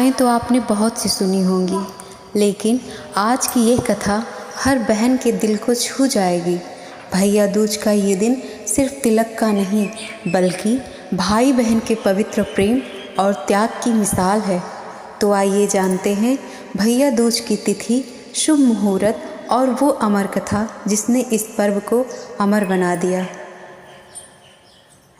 कथाएं तो आपने बहुत सी सुनी होंगी, लेकिन आज की यह कथा हर बहन के दिल को छू जाएगी। भैया दूज का ये दिन सिर्फ तिलक का नहीं, बल्कि भाई बहन के पवित्र प्रेम और त्याग की मिसाल है। तो आइए जानते हैं भैया दूज की तिथि, शुभ मुहूर्त और वो अमर कथा जिसने इस पर्व को अमर बना दिया।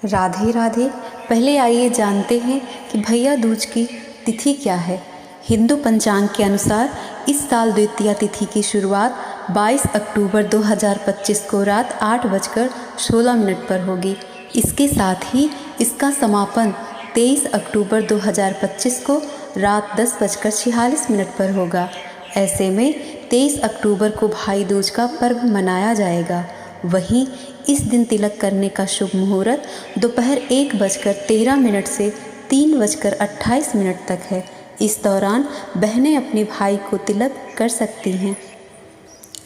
राधे राधे। पहले आइए जानते हैं कि भैया दूज की तिथि क्या है। हिंदू पंचांग के अनुसार इस साल द्वितीया तिथि की शुरुआत 22 अक्टूबर 2025 को रात 8:16 पर होगी। इसके साथ ही इसका समापन 23 अक्टूबर 2025 को रात 10:46 पर होगा। ऐसे में 23 अक्टूबर को भाई दूज का पर्व मनाया जाएगा। वहीं इस दिन तिलक करने का शुभ मुहूर्त दोपहर 1:13 से 3:28 तक है। इस दौरान बहनें अपने भाई को तिलक कर सकती हैं।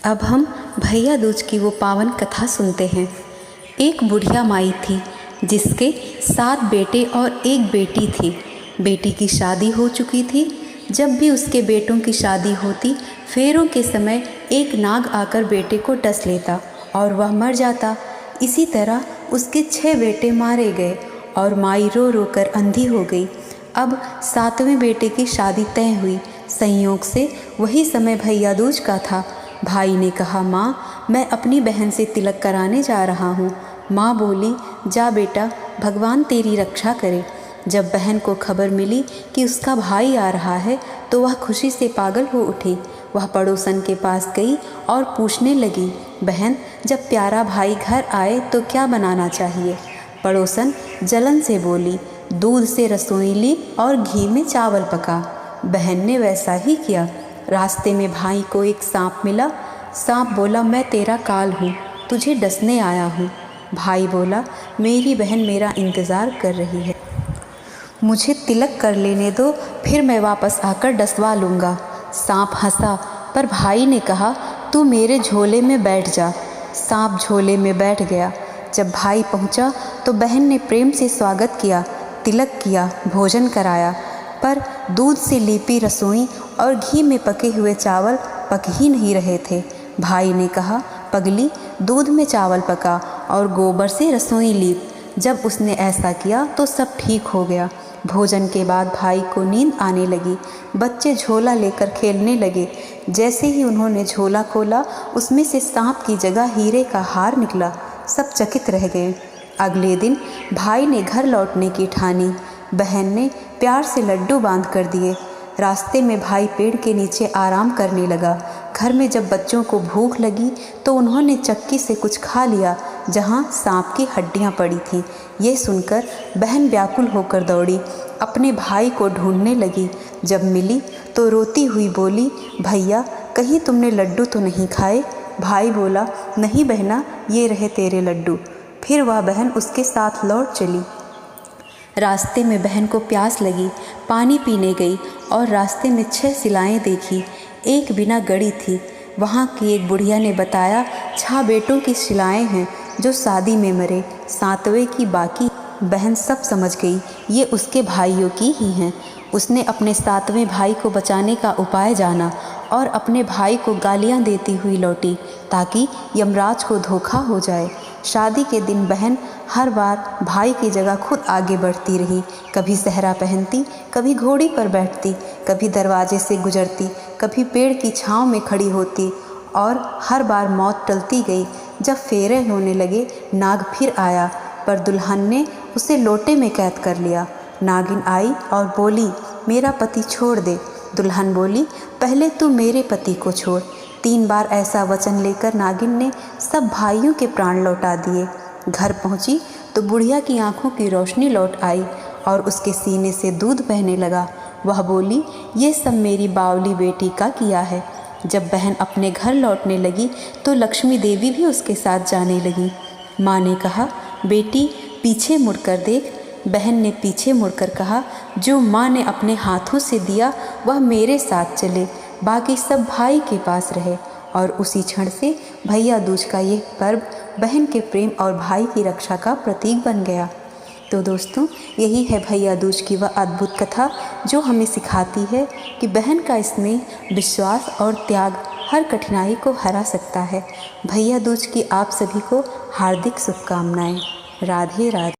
अब हम भैया दूज की वो पावन कथा सुनते हैं। एक बुढ़िया माई थी जिसके 7 बेटे और 1 बेटी थी। बेटी की शादी हो चुकी थी। जब भी उसके बेटों की शादी होती, फेरों के समय एक नाग आकर बेटे को डस लेता और वह मर जाता। इसी तरह उसके 6 बेटे मारे गए और माई रो रो कर अंधी हो गई। अब 7वें बेटे की शादी तय हुई। संयोग से वही समय भैया दूज का था। भाई ने कहा, माँ, मैं अपनी बहन से तिलक कराने जा रहा हूँ। माँ बोली, जा बेटा, भगवान तेरी रक्षा करे। जब बहन को खबर मिली कि उसका भाई आ रहा है तो वह खुशी से पागल हो उठी। वह पड़ोसन के पास गई और पूछने लगी, बहन, जब प्यारा भाई घर आए तो क्या बनाना चाहिए? पड़ोसन जलन से बोली, दूध से रसोई ली और घी में चावल पका। बहन ने वैसा ही किया। रास्ते में भाई को एक सांप मिला। सांप बोला, मैं तेरा काल हूँ, तुझे डसने आया हूँ। भाई बोला, मेरी बहन मेरा इंतज़ार कर रही है, मुझे तिलक कर लेने दो, फिर मैं वापस आकर डसवा लूँगा। सांप हंसा, पर भाई ने कहा, तू मेरे झोले में बैठ जा। सांप झोले में बैठ गया। जब भाई पहुँचा तो बहन ने प्रेम से स्वागत किया, तिलक किया, भोजन कराया, पर दूध से लीपी रसोई और घी में पके हुए चावल पक ही नहीं रहे थे। भाई ने कहा, पगली, दूध में चावल पका और गोबर से रसोई लीप। जब उसने ऐसा किया तो सब ठीक हो गया। भोजन के बाद भाई को नींद आने लगी। बच्चे झोला लेकर खेलने लगे। जैसे ही उन्होंने झोला खोला, उसमें से सांप की जगह हीरे का हार निकला। सब चकित रह गए। अगले दिन भाई ने घर लौटने की ठानी। बहन ने प्यार से लड्डू बांध कर दिए। रास्ते में भाई पेड़ के नीचे आराम करने लगा। घर में जब बच्चों को भूख लगी तो उन्होंने चक्की से कुछ खा लिया जहाँ सांप की हड्डियाँ पड़ी थीं। ये सुनकर बहन व्याकुल होकर दौड़ी, अपने भाई को ढूंढने लगी। जब मिली तो रोती हुई बोली, भैया, कहीं तुमने लड्डू तो नहीं खाए? भाई बोला, नहीं बहना, ये रहे तेरे लड्डू। फिर वह बहन उसके साथ लौट चली। रास्ते में बहन को प्यास लगी, पानी पीने गई और रास्ते में 6 शिलाएँ देखी। एक बिना गड़ी थी। वहाँ की एक बुढ़िया ने बताया, 6 बेटों की शिलाएँ हैं जो शादी में मरे, 7वें की बाकी। बहन सब समझ गई, ये उसके भाइयों की ही हैं। उसने अपने 7वें भाई को बचाने का उपाय जाना और अपने भाई को गालियाँ देती हुई लौटी ताकि यमराज को धोखा हो जाए। शादी के दिन बहन हर बार भाई की जगह खुद आगे बढ़ती रही। कभी सहरा पहनती, कभी घोड़ी पर बैठती, कभी दरवाजे से गुजरती, कभी पेड़ की छांव में खड़ी होती और हर बार मौत टलती गई। जब फेरे होने लगे, नाग फिर आया, पर दुल्हन ने उसे लोटे में कैद कर लिया। नागिन आई और बोली, मेरा पति छोड़ दे। दुल्हन बोली, पहले तू मेरे पति को छोड़। 3 बार ऐसा वचन लेकर नागिन ने सब भाइयों के प्राण लौटा दिए। घर पहुंची तो बुढ़िया की आंखों की रोशनी लौट आई और उसके सीने से दूध बहने लगा। वह बोली, ये सब मेरी बावली बेटी का किया है। जब बहन अपने घर लौटने लगी तो लक्ष्मी देवी भी उसके साथ जाने लगी। माँ ने कहा, बेटी, पीछे मुड़कर देख। बहन ने पीछे मुड़कर कहा, जो माँ ने अपने हाथों से दिया वह मेरे साथ चले, बाकी सब भाई के पास रहे। और उसी क्षण से भैया दूज का यह पर्व बहन के प्रेम और भाई की रक्षा का प्रतीक बन गया। तो दोस्तों, यही है भैया दूज की वह अद्भुत कथा जो हमें सिखाती है कि बहन का स्नेह, विश्वास और त्याग हर कठिनाई को हरा सकता है। भैया दूज की आप सभी को हार्दिक शुभकामनाएं। राधे राधे।